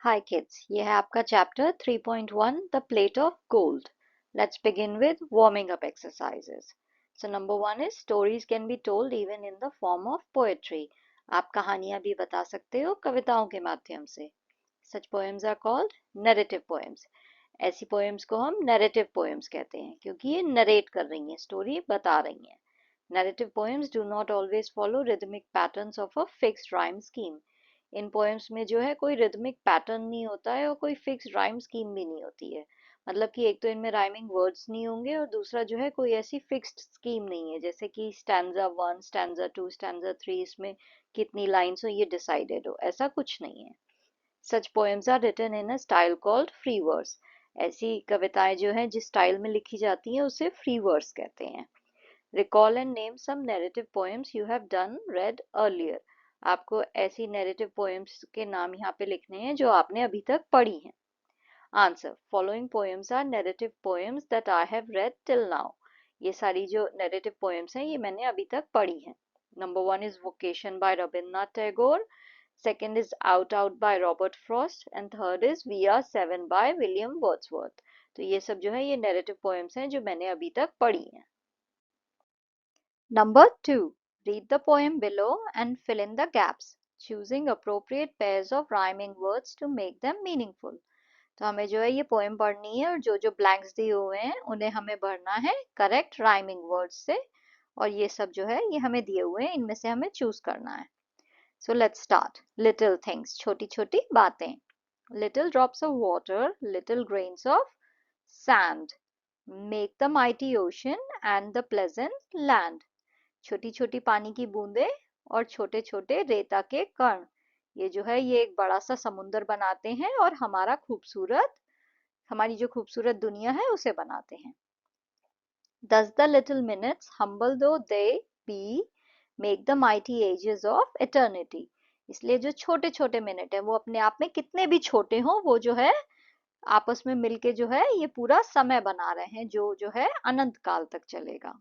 Hi kids, ये है आपका chapter 3.1 The Plate of Gold. Let's begin with warming up exercises. So number 1 is stories can be told even in the form of poetry. आप कहानियां भी बता सकते हो कविताओं के माध्यम से. Such poems are called narrative poems. ऐसी poems को हम narrative poems कहते हैं क्योंकि ये narrate कर रही हैं, story बता रही हैं. Narrative poems do not always follow rhythmic patterns of a fixed rhyme scheme. In poems में जो है कोई रिदमिक पैटर्न नहीं होता है और कोई फिक्स राइम स्कीम भी नहीं होती है. मतलब कि एक तो इनमें राइमिंग वर्ड्स नहीं होंगे और दूसरा जो है कोई ऐसी फिक्स्ड स्कीम नहीं है जैसे कि स्टैंजा 1 स्टैंजा 2 स्टैंजा 3 इसमें कितनी लाइन्स हो ये डिसाइडेड हो, ऐसा कुछ नहीं है. Such poems are written in a style called free verse. ऐसी कविताएं जो हैं जिस स्टाइल में लिखी जाती हैं उसे फ्री वर्स कहते हैं. Recall and name some narrative poems you have done read earlier. आपको ऐसी narrative poems के नाम यहाँ पे लिखने हैं जो आपने अभी तक पढ़ी हैं. Answer. Following poems are narrative poems that I have read till now. ये सारी जो narrative poems हैं ये मैंने अभी तक पढ़ी हैं. Number 1 is Vocation by Rabindranath Tagore. Second is Out Out by Robert Frost. And third is We Are Seven by William Wordsworth. तो ये सब जो है ये narrative poems हैं जो मैंने अभी तक पढ़ी हैं. Number 2. Read the poem below and fill in the gaps, choosing appropriate pairs of rhyming words to make them meaningful. तो हमें जो है ये पोएम पढ़नी है और जो जो ब्लैंक्स दिए हुए हैं उन्हें हमें भरना है करेक्ट राइमिंग वर्ड्स से. और ये सब जो है ये हमें दिए हुए हैं, इनमें से हमें चूज करना है. So let's start. Little things, छोटी छोटी बातें. Little drops of water, little grains of sand make the mighty ocean and the pleasant land. छोटी छोटी पानी की बूंदें और छोटे छोटे रेता के कण ये जो है ये एक बड़ा सा समुंदर बनाते हैं और हमारी जो खूबसूरत दुनिया है उसे बनाते हैं. Thus the little minutes, humble though they be, make the mighty ages of eternity. इसलिए जो छोटे छोटे मिनट है वो अपने आप में कितने भी छोटे हों वो जो है आपस में मिलके जो है ये पूरा समय बना रहे हैं जो है अनंत काल तक चलेगा.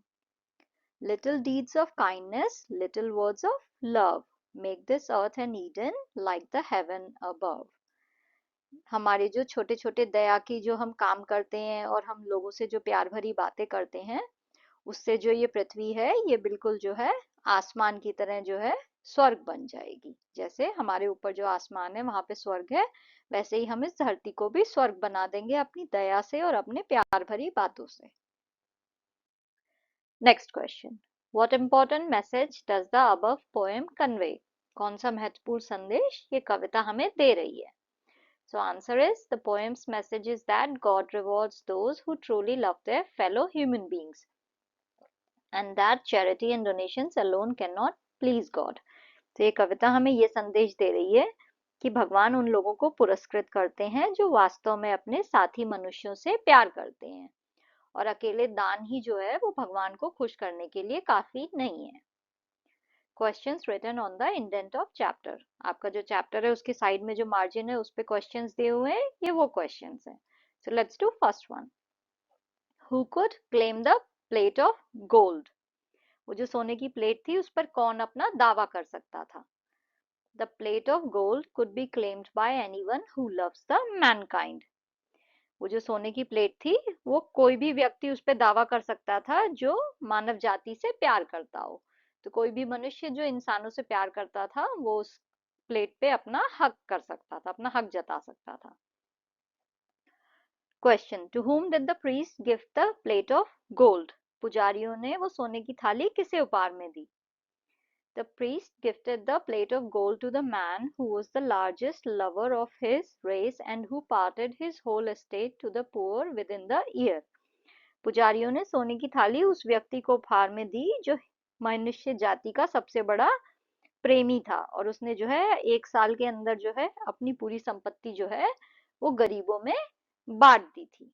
Little deeds of kindness, little words of love, make this earth an Eden like the heaven above. हमारे जो छोटे छोटे दया की जो हम काम करते हैं और हम लोगों से जो प्यार भरी बातें करते हैं उससे जो ये पृथ्वी है ये बिल्कुल जो है आसमान की तरह जो है स्वर्ग बन जाएगी. जैसे हमारे ऊपर जो आसमान है वहां पे स्वर्ग है वैसे ही हम इस धरती को भी स्वर्ग बना देंगे अपनी दया से और अपने प्यार भरी बातों से. Next question. What important message does the above poem convey? कौन सा महत्वपूर्ण संदेश ये कविता हमें दे रही है? So answer is the poem's message is that God rewards those who truly love their fellow human beings and that charity and donations alone cannot please God. तो ये कविता हमें ये संदेश दे रही है कि भगवान उन लोगों को पुरस्कृत करते हैं जो वास्तव में अपने साथी मनुष्यों से प्यार करते हैं और अकेले दान ही जो है वो भगवान को खुश करने के लिए काफी नहीं है. Questions written on the indent of chapter. आपका जो चैप्टर है उसके साइड में जो मार्जिन है उस पे क्वेश्चंस दिए हुए हैं ये वो क्वेश्चंस हैं. So let's do first one. Who could claim the plate of gold? वो जो सोने की प्लेट थी उस पर कौन अपना दावा कर सकता था? The plate of gold could be claimed by anyone who loves the Mankind. वो जो सोने की प्लेट थी वो कोई भी व्यक्ति उस पर दावा कर सकता था जो मानव जाति से प्यार करता हो. तो कोई भी मनुष्य जो इंसानों से प्यार करता था वो उस प्लेट पे अपना हक कर सकता था, अपना हक जता सकता था. Question. To whom did the priest give the plate of gold? पुजारियों ने वो सोने की थाली किसे उपहार में दी? The priest gifted the plate of gold to the man who was the largest lover of his race and who parted his whole estate to the poor within the year. पुजारियों ने सोने की थाली उस व्यक्ति को उपहार में दी जो मनुष्य जाति का सबसे बड़ा प्रेमी था और उसने जो है एक साल के अंदर जो है अपनी पूरी संपत्ति जो है वो गरीबों में बांट दी थी.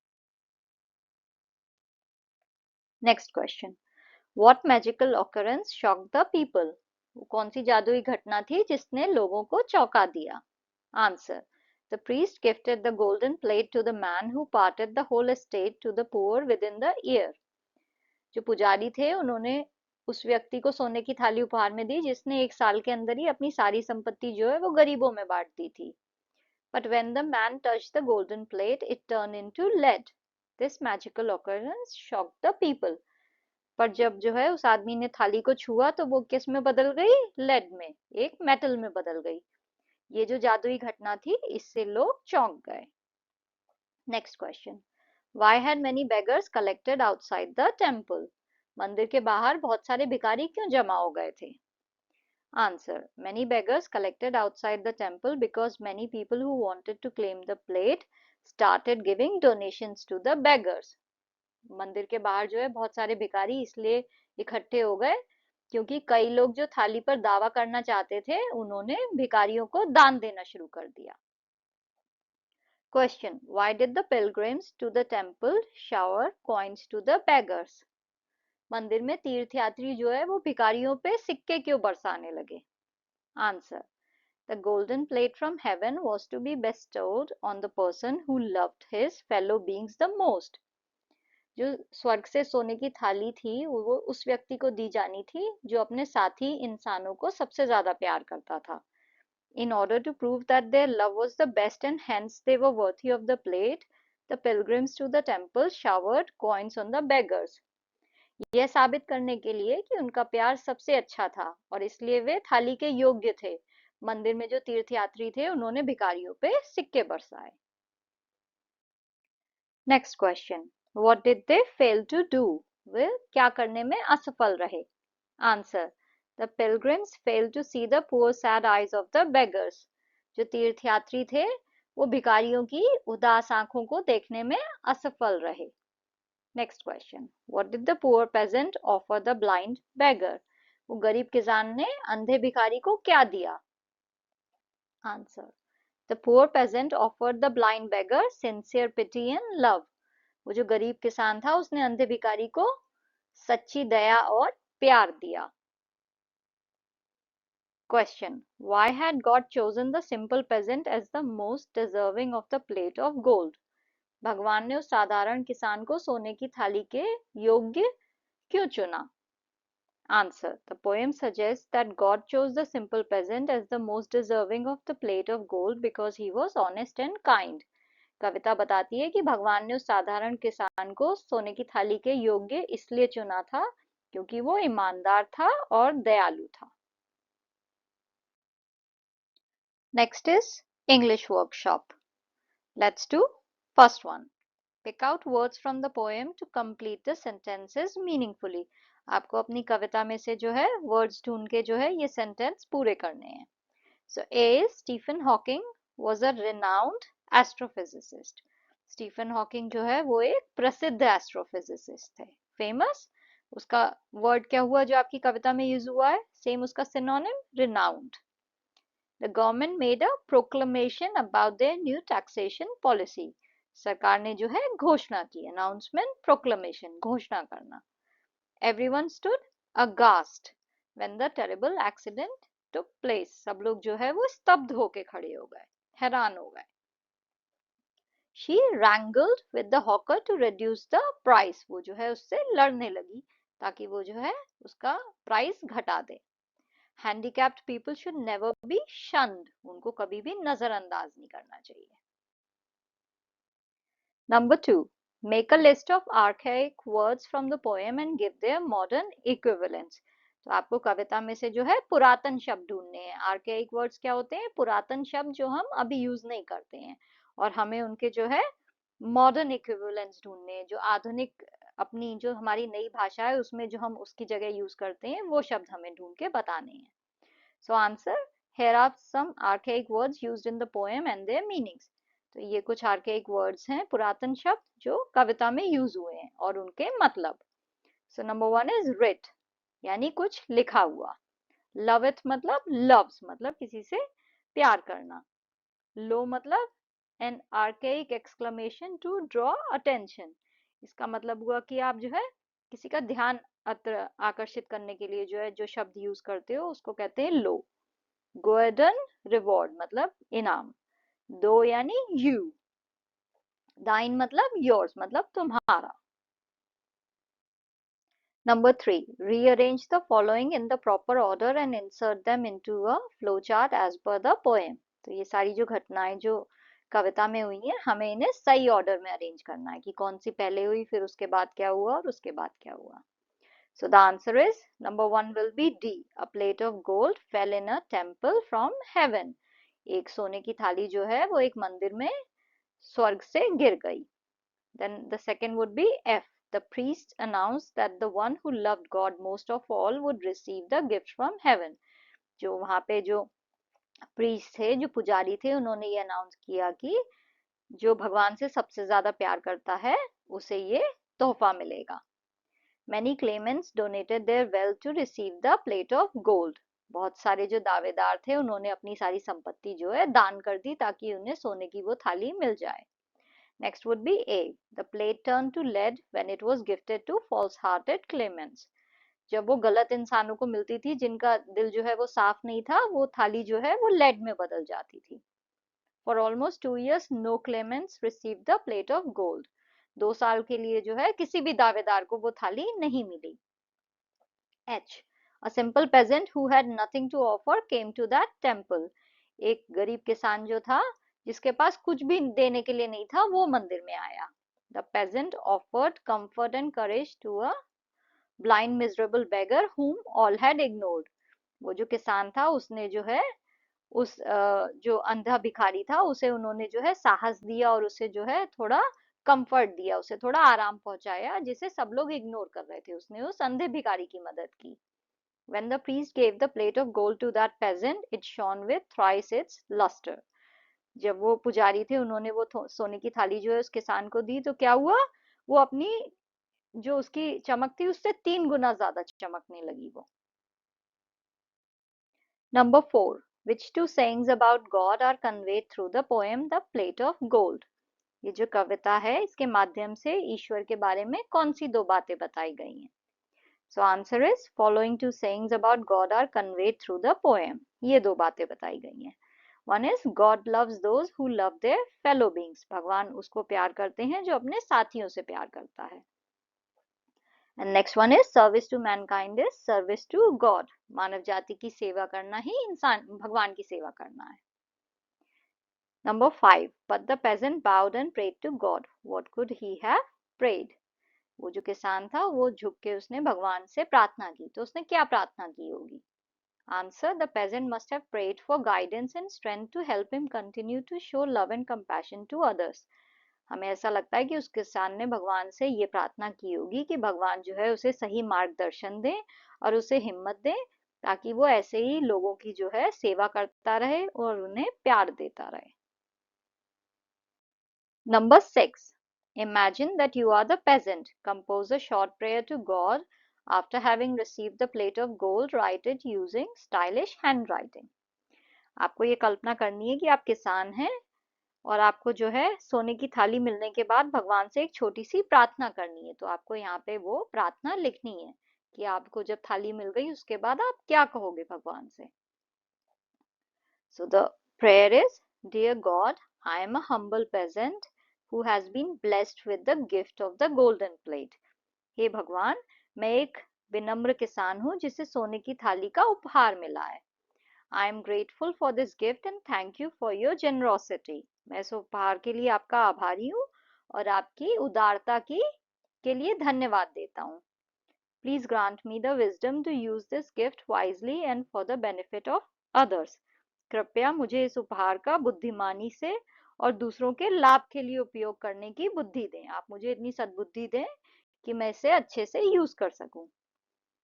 Next question. What magical occurrence shocked the people? कौन सी जादुई घटना थी जिसने लोगों को चौंका दिया? Answer. The priest gifted the golden plate to the man who parted the whole estate to the poor within the year. जो पुजारी थे उन्होंने उस व्यक्ति को सोने की थाली उपहार में दी जिसने एक साल के अंदर ही अपनी सारी संपत्ति जो है वो गरीबों में बांट दी थी. But when the man touched the golden plate, it turned into lead. This magical occurrence shocked the people. पर जब जो है उस आदमी ने थाली को छुआ तो वो किस में बदल गई? लेड में, एक मेटल में बदल गई। ये जो जादुई घटना थी, इससे लोग चौंक गए। Next question, Why had many beggars collected outside the temple? मंदिर के बाहर बहुत सारे भिखारी क्यों जमा हो गए थे? Answer, many beggars collected outside the temple because many people who wanted to claim the plate started giving donations to the beggars. मंदिर के बाहर जो है बहुत सारे भिखारी इसलिए इकट्ठे हो गए क्योंकि कई लोग जो थाली पर दावा करना चाहते थे, उन्होंने भिखारियों को दान देना शुरू कर दिया। Question, why did the pilgrims to the temple shower coins to the beggars? मंदिर में तीर्थयात्री जो है वो भिखारियों पे सिक्के क्यों बरसाने लगे? Answer, the golden plate from heaven was to be bestowed on the person who loved his fellow beings the most. जो स्वर्ग से सोने की थाली थी वो उस व्यक्ति को दी जानी थी जो अपने साथी इंसानों को सबसे ज्यादा प्यार करता था। In order to prove that their love was the best and hence they were worthy of the plate, the pilgrims to the temple showered coins on the beggars. यह साबित करने के लिए कि उनका प्यार सबसे अच्छा था और इसलिए वे थाली के योग्य थे, मंदिर में जो तीर्थयात्री थे उन्होंने भिखारियों पे सिक्के बरसाए। Next question, What did they fail to do? वे क्या करने में असफल रहे? Answer, the pilgrims failed to see the poor sad eyes of the beggars. जो तीर्थयात्री थे वो भिखारियों की उदास आंखों को देखने में असफल रहे। Next question, What did the poor peasant offer the blind beggar? वो गरीब किसान ने अंधे भिखारी को क्या दिया? Answer, the poor peasant offered the blind beggar sincere pity and love. वो जो गरीब किसान था उसने अंधे भिखारी को सच्ची दया और प्यार दिया। Question, why had God chosen the simple peasant as the most deserving of the plate of gold? भगवान ने उस साधारण किसान को सोने की थाली के योग्य क्यों चुना? Answer, the poem suggests that God chose the simple peasant as the most deserving of the plate of gold because he was honest and kind. कविता बताती है कि भगवान ने उस साधारण किसान को सोने की थाली के योग्य इसलिए चुना था क्योंकि वो ईमानदार था और दयालु था। Next is English workshop. Let's do first one. Pick out words from the poem to complete the sentences meaningfully. आपको अपनी कविता में से जो है words ढूंढ के जो है ये sentence पूरे करने हैं. So A is Stephen Hawking was a renowned astrophysicist. Stephen Hawking जो है वो एक प्रसिद्ध astrophysicist थे. Famous, उसका word क्या हुआ जो आपकी कविता में यूज हुआ है? Same उसका synonym renowned. The government made a proclamation about their new taxation policy. सरकार ने जो है घोषणा की, announcement, proclamation, घोषणा करना. Everyone stood aghast when the terrible accident took place. सब लोग जो है वो स्तब्ध होके खड़े हो गए, हैरान हो गए. She wrangled with the hawker to reduce the price. वो जो है उससे लड़ने लगी ताकि वो जो है उसका प्राइस घटा दे. Handicapped people should never be shunned. उनको कभी भी नजरअंदाज नहीं करना चाहिए. Number 2. Make a list of archaic words from the poem and give their modern equivalents. तो आपको कविता में से जो है पुरातन शब्द ढूंढने हैं. Archaic words क्या होते हैं? पुरातन शब्द जो हम अभी यूज नहीं करते हैं और हमें उनके जो है मॉडर्न इक्विवेलेंट्स ढूंढने हैं, जो आधुनिक अपनी जो हमारी नई भाषा है उसमें जो हम उसकी जगह यूज करते हैं वो शब्द हमें ढूंढ के बताने हैं. So answer, here are some archaic words used in the poem and their meanings. तो ये कुछ archaic words हैं, पुरातन शब्द जो कविता में यूज हुए हैं और उनके मतलब. So number 1 is writ, यानी कुछ लिखा हुआ. Loveth मतलब loves मतलब किसी से प्यार करना. Lo मतलब an archaic exclamation to draw attention. इसका मतलब हुआ कि आप जो है किसी का ध्यान आकर्षित करने के लिए जो है जो शब्द यूज करते हो उसको कहते हैं लो. गोल्डन रिवॉर्ड मतलब इनाम. दो यानी यू. दाइन मतलब योर्स मतलब तुम्हारा. Number 3. Rearrange the following in the proper order and insert them into a flowchart as per the poem. तो ये सारी जो घटनाएं जो कविता में हुई है, हमें इन्हें सही ऑर्डर में अरेंज करना है कि कौन सी पहले हुई, फिर उसके बाद क्या हुआ और उसके बाद क्या हुआ. So the answer is number 1 will be D. A plate of gold fell in a temple from heaven. एक सोने की थाली जो है वो एक मंदिर में स्वर्ग से गिर गई. Then the second would be F. The priest announced that the one who loved God most of all would receive the gift from heaven. जो वहां पे जो प्रीस्ट थे, जो पुजारी थे, उन्होंने ये अनाउंस किया कि जो भगवान से सबसे ज्यादा प्यार करता है उसे ये तोहफा मिलेगा. Many claimants donated their wealth to receive the plate of gold. बहुत सारे जो दावेदार थे उन्होंने अपनी सारी संपत्ति जो है दान कर दी ताकि उन्हें सोने की वो थाली मिल जाए. Next would be A. The plate turned to lead when it was gifted to false-hearted claimants. जब वो गलत इंसानों को मिलती थी जिनका दिल जो है वो साफ नहीं था, वो थाली जो है वो लेड में बदल जाती थी. For almost 2 years, no claimants received the plate of gold. 2 साल के लिए जो है किसी भी दावेदार को वो थाली नहीं मिली. H. A simple peasant who had nothing to offer came to that temple. एक गरीब किसान जो था जिसके पास कुछ भी देने के लिए नहीं था वो मंदिर में आया. The peasant offered comfort and courage to a blind miserable beggar whom all had ignored. वो जो किसान था उसने जो है उस जो अंधा भिखारी था उसे उन्होंने जो है साहस दिया और उसे जो है थोड़ा कंफर्ट दिया, उसे थोड़ा आराम पहुंचाया जिसे सब लोग इग्नोर कर रहे थे. उसने उस अंधे भिखारी की मदद की. When the priest gave the plate of gold to that peasant, it shone with thrice its luster. जब वो पुजारी थे उन्होंने वो सोने की थाली जो है उस किसान को दी तो क्या हुआ, वो अपनी जो उसकी चमक थी उससे 3 गुना ज्यादा चमकने लगी वो. Number 4. Which two sayings about God are conveyed through the poem The Plate of Gold? ये जो कविता है इसके माध्यम से ईश्वर के बारे में कौन सी 2 बातें बताई गई हैं? So answer is following two sayings about God are conveyed through the poem. ये 2 बातें बताई गई हैं. One is God loves those who love their fellow beings. भगवान उसको प्यार करते हैं जो अपने साथियों से प्यार करता है. And next one is service to mankind is service to God. मानव जाति की सेवा करना ही इंसान भगवान की सेवा करना है. Number 5. But the peasant bowed and prayed to God. What could he have prayed? वो जो किसान था वो झुक के उसने भगवान से प्रार्थना की. तो उसने क्या प्रार्थना की होगी? Answer. The peasant must have prayed for guidance and strength to help him continue to show love and compassion to others. हमें ऐसा लगता है कि उस किसान ने भगवान से ये प्रार्थना की होगी कि भगवान जो है उसे सही मार्गदर्शन दे और उसे हिम्मत दे ताकि वो ऐसे ही लोगों की जो है सेवा करता रहे और उन्हें प्यार देता रहे. Number 6. Imagine that you are the peasant. Compose a short prayer to God. After having received the plate of gold, write it using stylish handwriting. आपको ये कल्पना करनी है कि आप किसान हैं और आपको जो है सोने की थाली मिलने के बाद भगवान से एक छोटी सी प्रार्थना करनी है. तो आपको यहाँ पे वो प्रार्थना लिखनी है कि आपको जब थाली मिल गई उसके बाद आप क्या कहोगे भगवान से. So the prayer is, Dear God, I am a humble peasant who has been blessed with the gift of the golden plate. हे भगवान, मैं एक विनम्र किसान हूँ जिसे सोने की थाली का उपहार मिला है. I am grateful for this gift and thank you for your generosity. मैं इस उपहार के लिए आपका आभारी हूँ और आपकी उदारता के लिए धन्यवाद देता हूँ. Please grant me the wisdom to use this gift wisely and for the benefit of others. कृपया मुझे इस उपहार का बुद्धिमानी से और दूसरों के लाभ के लिए उपयोग करने की बुद्धि दें. आप मुझे इतनी सद्बुद्धि दें कि मैं इसे अच्छे से यूज कर सकूं.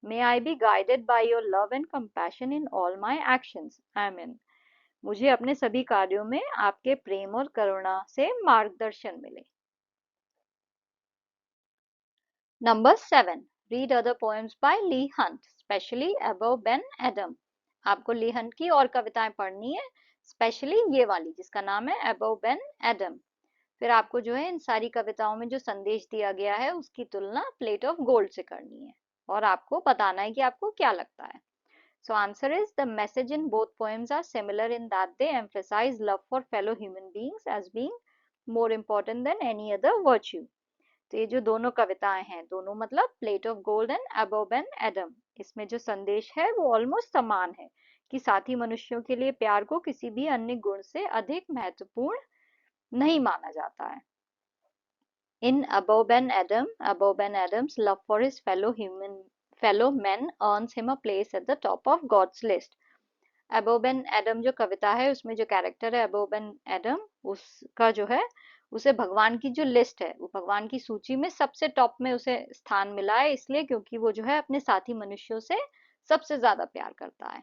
May I be guided by your love and compassion in all my actions. Amen. मुझे अपने सभी कार्यों में आपके प्रेम और करुणा से मार्गदर्शन मिले. Number 7. Read other poems by Leigh Hunt, especially Above Ben Adam. आपको ली हंट की और कविताएं पढ़नी है, स्पेशली ये वाली जिसका नाम है Above Ben Adam. फिर आपको जो है इन सारी कविताओं में जो संदेश दिया गया है उसकी तुलना प्लेट ऑफ गोल्ड से करनी है और आपको बताना है कि आपको क्या लगता है. So answer is the message in both poems are similar in that they emphasize love for fellow human beings as being more important than any other virtue. तो ये जो दोनों कविताएं हैं, दोनों मतलब plate of gold and Abou Ben Adhem, इसमें जो संदेश है वो ऑलमोस्ट समान है कि साथी मनुष्यों के लिए प्यार को किसी भी अन्य गुण से अधिक महत्वपूर्ण नहीं माना जाता है। In Above and Adam's love for his fellow men earns him a place at the top of God's list. Above and Adam जो कविता है उसमें जो कैरेक्टर है Above and Adam, उसका जो है उसे भगवान की जो लिस्ट है, वो भगवान की सूची में सबसे टॉप में उसे स्थान मिला है, इसलिए क्योंकि वो जो है अपने साथी मनुष्यों से सबसे ज्यादा प्यार करता है।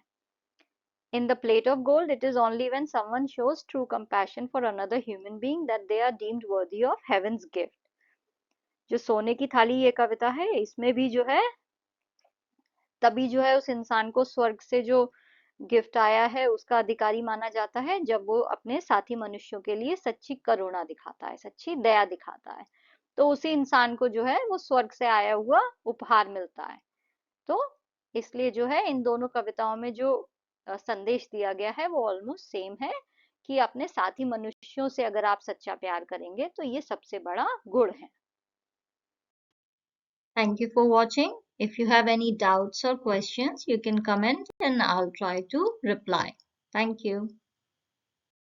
In the plate of gold, it is only when someone shows true compassion for another human being that they are deemed worthy of heaven's gift. जो सोने की थाली ये कविता है, इसमें भी जो है तभी जो है उस इंसान को स्वर्ग से जो गिफ्ट आया है उसका अधिकारी माना जाता है जब वो अपने साथी मनुष्यों के लिए सच्ची करुणा दिखाता है, सच्ची दया दिखाता है। तो उसी इंसान को जो है वो स्वर्ग से आया हुआ उपहार मिलता है। तो इसलिए जो है इन दोनों कविताओं में जो संदेश दिया गया है वो ऑलमोस्ट सेम है कि अपने साथी मनुष्यों से अगर आप सच्चा प्यार करेंगे तो ये सबसे बड़ा गुण है। Thank you for watching. If you have any doubts or questions, you can comment and I'll try to reply. Thank you.